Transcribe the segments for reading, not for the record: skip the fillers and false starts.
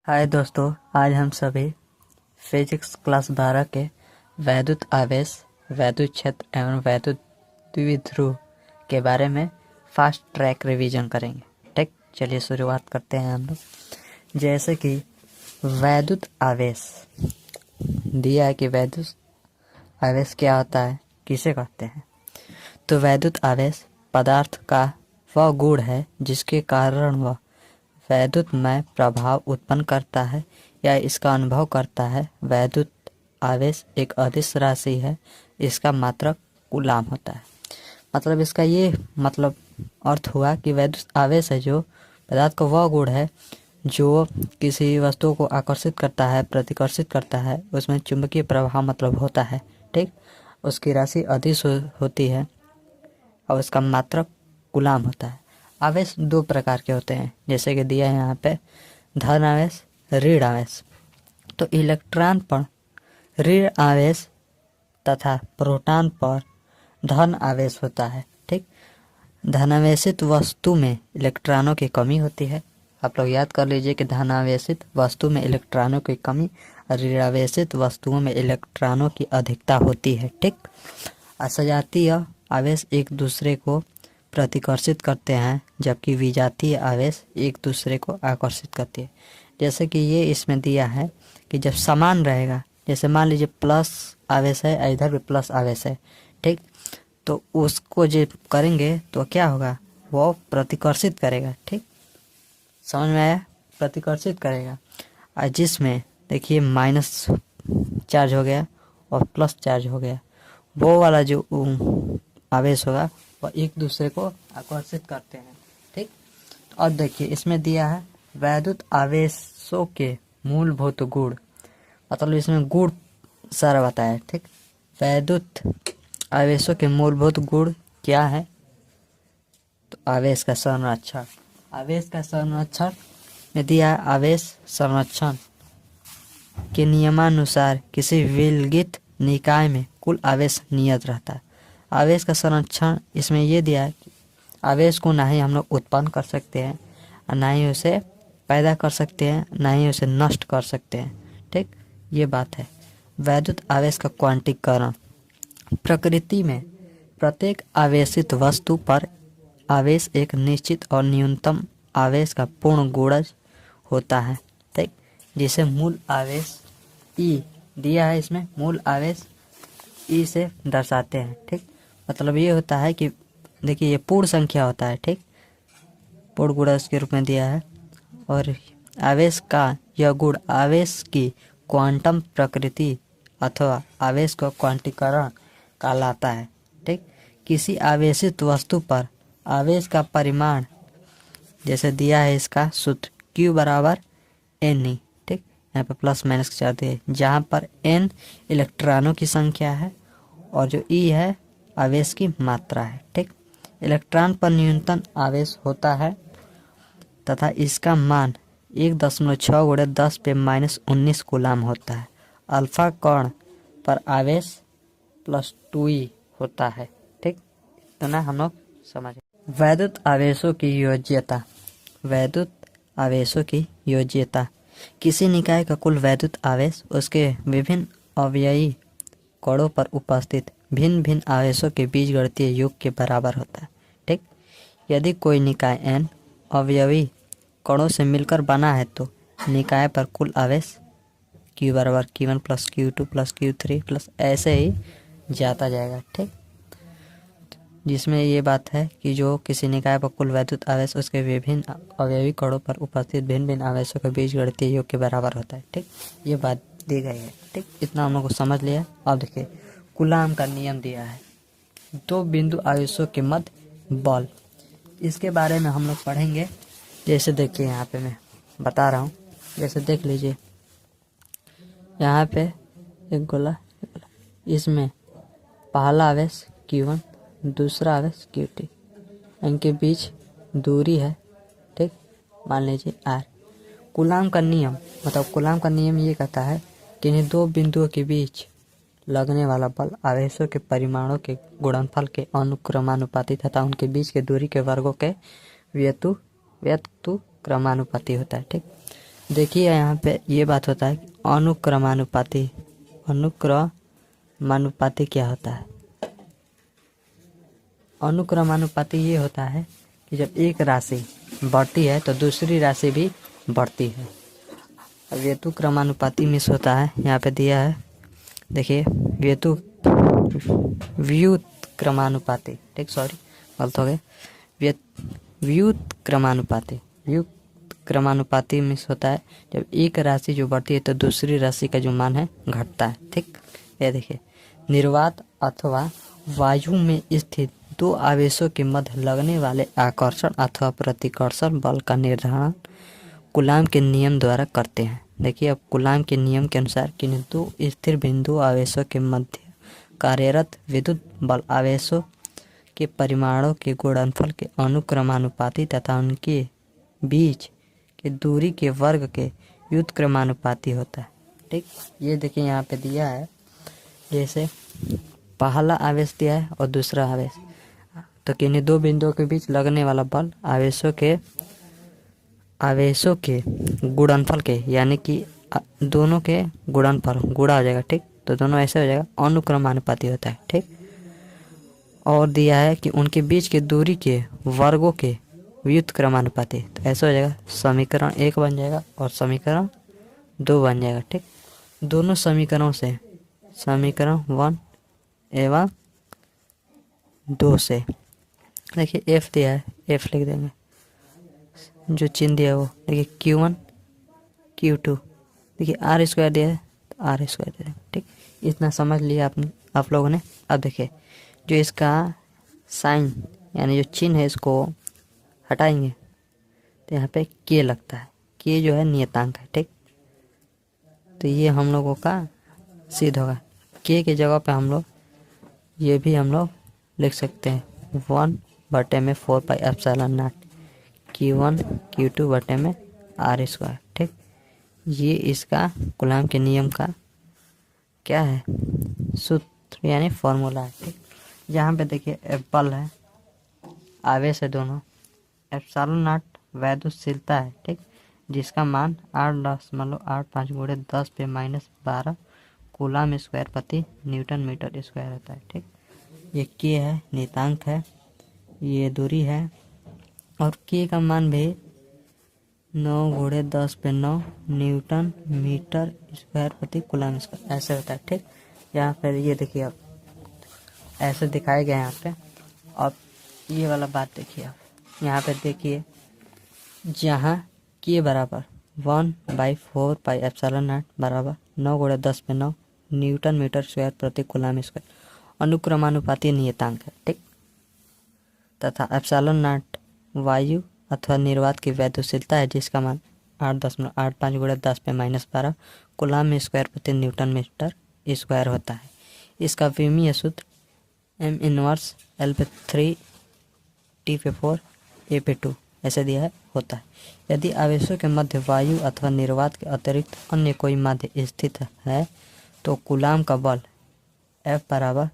हाय दोस्तों, आज हम सभी फिजिक्स क्लास 12 के वैद्युत आवेश, वैद्युत क्षेत्र एवं वैद्युत द्विध्रुव के बारे में फास्ट ट्रैक रिवीजन करेंगे। ठीक, चलिए शुरुआत करते हैं हम लोग। जैसे कि वैद्युत आवेश दिया है कि वैद्युत आवेश क्या होता है, किसे कहते हैं। तो वैद्युत आवेश पदार्थ का वह गुण है जिसके कारण वह वैद्युतमय प्रभाव उत्पन्न करता है या इसका अनुभव करता है। वैद्युत आवेश एक अदिश राशि है, इसका मात्रक कूलाम होता है। मतलब इसका ये मतलब अर्थ हुआ कि वैद्युत आवेश है जो पदार्थ का वह गुण है जो किसी वस्तु को आकर्षित करता है, प्रतिकर्षित करता है, उसमें चुंबकीय प्रभाव मतलब होता है। ठीक, उसकी राशि अदिश होती है और उसका मात्रक कूलाम होता है। आवेश दो प्रकार के होते हैं, जैसे कि दिया है यहाँ पे, धन आवेश, ऋण आवेश। तो इलेक्ट्रॉन पर ऋण आवेश तथा प्रोटॉन पर धन आवेश होता है। ठीक, धनावेशित वस्तु में इलेक्ट्रॉनों की कमी होती है। आप लोग याद कर लीजिए कि धनावेशित वस्तु में इलेक्ट्रॉनों की कमी, ऋणावेशित वस्तुओं में इलेक्ट्रॉनों की अधिकता होती है। ठीक, असजातीय आवेश एक दूसरे को प्रतिकर्षित करते हैं, जबकि विजातीय आवेश एक दूसरे को आकर्षित करती है। जैसे कि ये इसमें दिया है कि जब समान रहेगा, जैसे मान लीजिए प्लस आवेश है, इधर भी प्लस आवेश है। ठीक, तो उसको जब करेंगे तो क्या होगा, वो प्रतिकर्षित करेगा। ठीक, समझ में आया, प्रतिकर्षित करेगा। और जिसमें देखिए माइनस चार्ज हो गया और प्लस चार्ज हो गया, वो वाला जो आवेश होगा वह एक दूसरे को आकर्षित करते हैं। ठीक, और देखिए इसमें दिया है वैद्युत आवेशों के मूलभूत गुण, मतलब इसमें गुण सारा बताया है। ठीक, वैद्युत आवेशों के मूलभूत गुण क्या है, तो आवेश का संरक्षण। आवेश का संरक्षण में दिया है, आवेश संरक्षण के नियमानुसार किसी विलगित निकाय में कुल आवेश नियत रहता है। आवेश का संरक्षण इसमें ये दिया है कि आवेश को ना ही हम लोग उत्पन्न कर सकते हैं, ना ही उसे पैदा कर सकते हैं, ना ही उसे नष्ट कर सकते हैं। ठीक, ये बात है। वैद्युत आवेश का क्वांटीकरण, प्रकृति में प्रत्येक आवेशित वस्तु पर आवेश एक निश्चित और न्यूनतम आवेश का पूर्ण गुणज होता है। ठीक, जिसे मूल आवेश ई दिया है, इसमें मूल आवेश ई से दर्शाते हैं। ठीक, मतलब ये होता है कि देखिए ये पूर्ण संख्या होता है। ठीक, पूर्ण गुणज के रूप में दिया है। और आवेश का यह गुण आवेश की क्वांटम प्रकृति अथवा आवेश का क्वांटीकरण कहलाता है। ठीक, किसी आवेशित वस्तु पर आवेश का परिमाण जैसे दिया है, इसका सूत्र Q बराबर n। ठीक, यहाँ पे प्लस माइनस के चार दिए, जहाँ पर n इलेक्ट्रॉनों की संख्या है और जो E है आवेश की मात्रा है। ठीक, इलेक्ट्रॉन पर न्यूनतम आवेश होता है तथा इसका मान 1.6 गुणे 10 पे -19 कूलाम होता है। अल्फा कण पर आवेश +2e होता है। ठीक, इतना हम लोग समझे। वैद्युत आवेशों की योज्यता। वैद्युत आवेशों की योज्यता, किसी निकाय का कुल वैद्युत आवेश उसके विभिन्न अवयवी कणों पर उपस्थित भिन्न भिन्न आवेशों के बीजगणितीय योग के बराबर होता है। ठीक, यदि कोई निकाय n अवयवी कणों से मिलकर बना है तो निकाय पर कुल आवेश Q बराबर Q1 + Q2 + Q3 प्लस ऐसे ही जाता जाएगा। ठीक, जिसमें ये बात है कि जो किसी निकाय पर कुल वैद्युत आवेश उसके विभिन्न अवयवी कणों पर उपस्थित भिन्न भिन्न आवेशों के बीजगणितीय योग के बराबर होता है। ठीक, ये बात दी गई है। ठीक, इतना हम लोग को समझ लिया। अब देखिए कूलाम का नियम दिया है, दो बिंदु आवेशों के मध्य बल, इसके बारे में हम लोग पढ़ेंगे। जैसे देखिए यहाँ पे मैं बता रहा हूँ, जैसे देख लीजिए यहाँ पे एक गोला, इसमें पहला आवेश Q1, दूसरा आवेश Q2, इनके बीच दूरी है। ठीक, मान लीजिए R। कूलाम का नियम, मतलब कूलाम का नियम ये कहता है कि इन्हीं दो बिंदुओं के बीच लगने वाला बल आवेशों के परिमाणों के गुणनफल के अनुक्रमानुपाती तथा उनके बीच के दूरी के वर्गों के व्यस्तु क्रमानुपाती होता है। ठीक, देखिए यहाँ पे ये बात होता है कि अनुक्रमानुपाती। अनुक्रमानुपाती क्या होता है? अनुक्रमानुपाती ये होता है कि जब एक राशि बढ़ती है तो दूसरी राशि भी बढ़ती है। अब व्युत्क्रमानुपाती मिस होता है, यहाँ पे दिया है, देखिए व्युत्क्रमानुपाती, ठीक, सॉरी गलत हो गया, व्युत्क्रमानुपाती। व्युत्क्रमानुपाती मिस होता है जब एक राशि जो बढ़ती है तो दूसरी राशि का जो मान है घटता है, ठीक। ये देखिए, निर्वात अथवा वायु में स्थित दो आवेशों के मध्य लगने वाले आकर्षण अथवा प्रतिकर्षण बल का निर्धारण कूलाम के नियम द्वारा करते हैं। देखिए, अब कूलाम के नियम के अनुसार किन्हीं दो स्थिर बिंदु आवेशों के मध्य कार्यरत विद्युत बल आवेशों के परिमाणों के गुणनफल के अनुक्रमानुपाती तथा उनके बीच के दूरी के वर्ग के व्युत्क्रमानुपाती होता है, ठीक। ये देखिए यहाँ पे दिया है, जैसे पहला आवेश दिया है और दूसरा आवेश, तो किन्हीं दो बिंदुओं के बीच लगने वाला बल आवेशों के गुणनफल के, यानी कि दोनों के गुणनफल गुणा हो जाएगा, ठीक, तो दोनों ऐसे हो जाएगा, अनुक्रमानुपाती होता है, ठीक। और दिया है कि उनके बीच की दूरी के वर्गों के व्युत्क्रमानुपाती, तो ऐसा हो जाएगा, समीकरण 1 बन जाएगा और समीकरण 2 बन जाएगा, ठीक। दोनों समीकरणों से, समीकरण 1 एवं 2 से, देखिए एफ दिया है, एफ लिख देंगे, जो चिन्ह दिया है वो, देखिए Q1 Q2, देखिए आर स्क्वायर दिया है तो आर स्क्वायर दे देंगे, ठीक। इतना समझ लिया आप लोगों ने। अब देखिए, जो इसका साइन यानी जो चिन्ह है इसको हटाएंगे तो यहाँ पे के लगता है, के जो है नियतांक है, ठीक। तो ये हम लोगों का सिद्ध होगा, के की जगह पे हम लोग ये भी हम लोग लिख सकते हैं 1/4πε0 Q1 Q2 बटे में आर स्क्वायर, ठीक। ये इसका कूलाम के नियम का क्या है, सूत्र यानी फॉर्मूला है, ठीक। यहाँ पे देखिए बल है, आवेश है दोनों, ε0 वैद्युतशीलता है, ठीक, जिसका मान 8.85 गुणे 10 पे -12 कूलाम स्क्वायर प्रति न्यूटन मीटर स्क्वायर होता है, ठीक। ये के है, नियतांक है, ये दूरी है, और के का मान भी 9 गुणे 10 पे 9 न्यूटन मीटर स्क्वायर प्रति कूलाम स्क्वायर ऐसे होता है, ठीक। यहाँ पर ये देखिए, अब ऐसे दिखाया गया यहाँ पे। अब ये वाला बात देखिए, आप यहाँ पे देखिए, जहाँ के बराबर 1/4πε0 बराबर 9 गुणे 10 पे 9 न्यूटन मीटर स्क्वायर प्रति कूलाम स्क्वायर अनुक्रमानुपाती नियतांक है, ठीक, तथा ε0 वायु अथवा निर्वात की वैद्युतशीलता है, जिसका मान 8.85 गुणे 10 पे -12 कूलाम स्क्वायर प्रति न्यूटन मीटर स्क्वायर होता है। इसका विमीय सूत्र m इनवर्स L पे 3 T पे 4 A पे 2 ऐसे दिया है होता है। यदि आवेशों के मध्य वायु अथवा निर्वात के अतिरिक्त अन्य कोई माध्य स्थित है तो कूलाम का बल F बराबर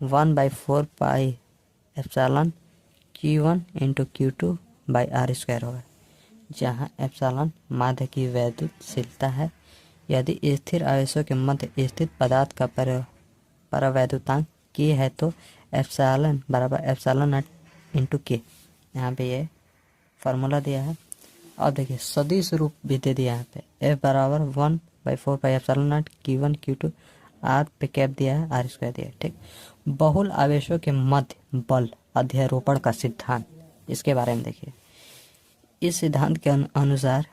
1/4πε Q1 × Q2 r स्क्वायर होगा, जहाँ एप्सिलॉन माध्य की वैद्युतशीलता है। यदि स्थिर आवेशों के मध्य स्थित पदार्थ का परावैद्युतांक के है तो एप्सिलॉन बराबर ε0 × के, यहाँ पे ये फार्मूला दिया है। अब देखिए, सदिश रूप भी दे दिया यहाँ पे, F बराबर 1/4πε0 Q1 Q2 R पे कैप दिया है, R स्क्वायर दिया है, ठीक। बहुल आवेशों के मध्य बल अध्यारोपण का सिद्धांत, इसके बारे में देखिए। इस सिद्धांत के अनुसार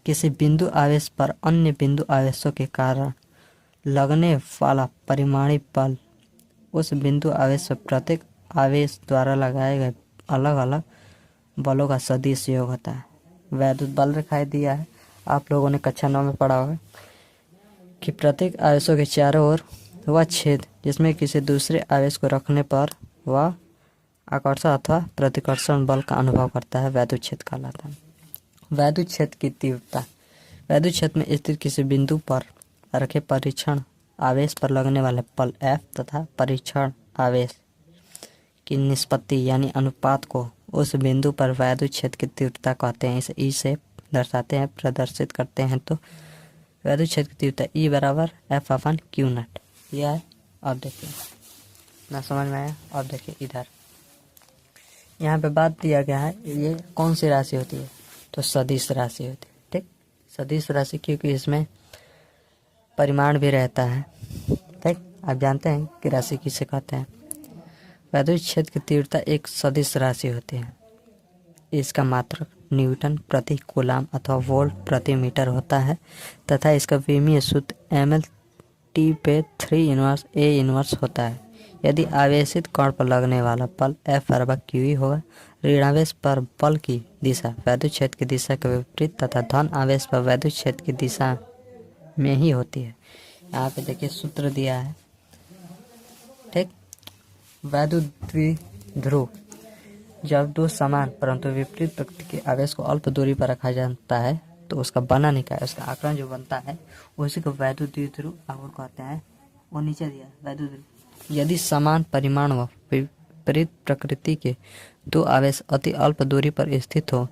किसी बिंदु आवेश पर अन्य बिंदु आवेशों के कारण लगने वाला परिमाणी बल उस बिंदु आवेश पर प्रत्येक आवेश द्वारा लगाए गए अलग अलग बलों का सदिश योग होता है। वैद्युत बल दिखाई दिया है, आप लोगों ने कक्षा 9 में पढ़ा होगा कि प्रत्येक आवेशों के चारों ओर वह छेद जिसमें किसी दूसरे आवेश को रखने पर वह आकर्षण अथवा प्रतिकर्षण बल का अनुभव करता है, वैद्युत क्षेत्र कहलाता है। वैद्युत क्षेत्र की तीव्रता, वैद्युत क्षेत्र में स्थित किसी बिंदु पर रखे परीक्षण आवेश पर लगने वाले बल F तथा परीक्षण आवेश की निष्पत्ति यानी अनुपात को उस बिंदु पर वैद्युत क्षेत्र की तीव्रता कहते हैं। इसे E से दर्शाते हैं, प्रदर्शित करते हैं तो वैद्युत क्षेत्र की तीव्रता E बराबर F/Q0 यह है। अब देखिए ना समझ में आया। अब देखिए इधर यहाँ पे बात दिया गया है, ये कौन सी राशि होती है, तो सदिश राशि होती है। ठीक, सदिश राशि क्योंकि इसमें परिमाण भी रहता है। ठीक, आप जानते हैं कि राशि किसे कहते हैं। वैद्युत क्षेत्र की तीव्रता एक सदिश राशि होती है। इसका मात्रक न्यूटन प्रति कूलाम अथवा वोल्ट प्रति मीटर होता है तथा इसका विमीय सूत्र mL/T पे 3 इनवर्स होता है। यदि आवेशित कण पर लगने वाला बल F/Q होगा। ऋणावेश पर बल की दिशा वैद्युत क्षेत्र की दिशा के विपरीत तथा धन आवेश पर वैद्युत क्षेत्र की दिशा में ही होती है। यहाँ पे देखिए सूत्र दिया है। ठीक, वैद्युत द्विध्रुव जब दो समान परंतु विपरीत प्रकृति के आवेश को अल्प दूरी पर रखा जाता है तो उसका बना निकाय, उसका आकलन जो बनता है उसी को वैद्युत द्विध्रुव आघूर्ण कहते हैं। वो नीचे दिया वैद्युत द्विध्रुव। यदि समान परिमाण व विपरीत प्रकृति के दो आवेश अति अल्प दूरी पर स्थित हो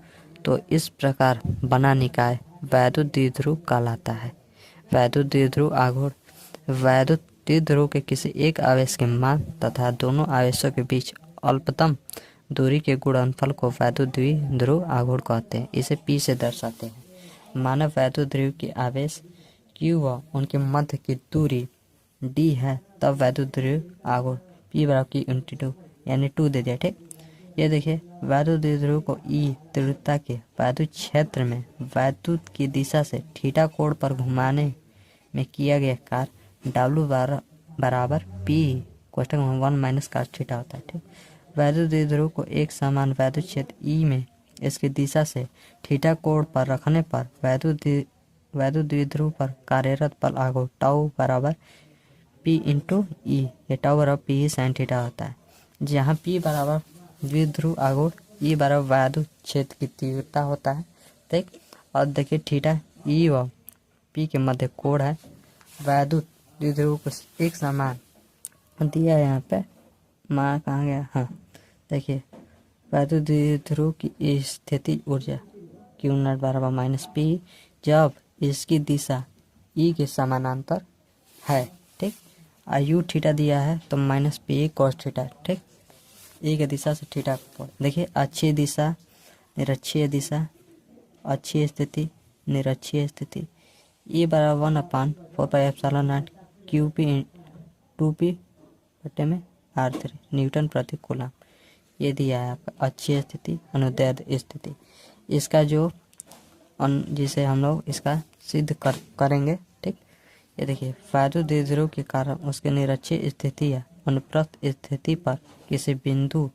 तो इस प्रकार बना निकाय वैद्युत द्विध्रुव कहलाता है। वैद्युत द्विध्रुव आघूर्ण वैद्युत द्विध्रुव के किसी एक आवेश के मान तथा दोनों आवेशों के बीच अल्पतम दूरी के गुणनफल को वैद्युत द्विध्रुव आघूर्ण कहते हैं। इसे P से दर्शाते हैं। मानव वैद्युत ध्रुव के आवेश Q व उनके मध्य की दूरी D है, तब वैद्युत ध्रुव आघूर्ण P बराबर Q × 2 यानी 2 दे दिया। ठीक, ये देखिए वैद्युत द्विध्रुव को E तीव्रता के वैद्युत क्षेत्र में वैद्युत की दिशा से थीटा कोण पर घुमाने में किया गया कार्य W बराबर P कोष्ठक में 1 - cos थीटा होता है। ठीक, वैद्युत द्विध्रुव को एक समान वैद्युत क्षेत्र E में इसकी दिशा से थीटा कोण पर रखने पर वैद्युत द्विध्रुव पर कार्यरत बल आघूर्ण टाउ बराबर P × E, ये टाउ बराबर P sin थीटा होता है। जहाँ P बराबर द्विध्रुव आघूर्ण, E बराबर वैद्युत क्षेत्र की तीव्रता होता है। ठीक, और देखिए थीटा E व P के मध्य कोण है। वैद्युत द्विध्रुव को एक समान दिया है। यहाँ पे माँ कहाँ गया, हाँ देखिए वैद्युत द्विध्रुव की स्थिति ऊर्जा Q0 बराबर -P जब इसकी दिशा E के समानांतर है। ठीक, U थीटा दिया है तो -P cos थीटा। ठीक, E की दिशा से थीटा कोण। देखिए अक्षीय दिशा, निरक्षीय दिशा, अक्षीय स्थिति, निरक्षीय स्थिति। E बराबर 1/4πε0 QP 2P में R3 न्यूटन प्रति कूलाम। ये दिया है आपका अक्षीय स्थिति, अनुदैर्ध्य स्थिति। इसका जो जिसे हम लोग इसका सिद्ध करेंगे। ठीक, ये देखिए वैद्युत द्विध्रुव के कारण उसके निरक्षीय स्थिति या अनुप्रस्थ स्थिति पर किसी बिंदु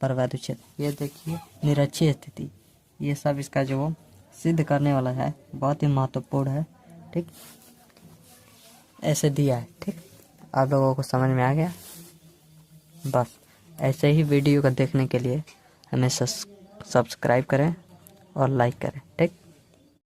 पर वैद्युत क्षेत्र, ये देखिए निरक्षीय स्थिति, ये सब इसका जो सिद्ध करने वाला है बहुत ही महत्वपूर्ण है। ठीक, ऐसे दिया है। ठीक, आप लोगों को समझ में आ गया। बस ऐसे ही वीडियो को देखने के लिए हमें सब्सक्राइब करें और लाइक करें। ठीक।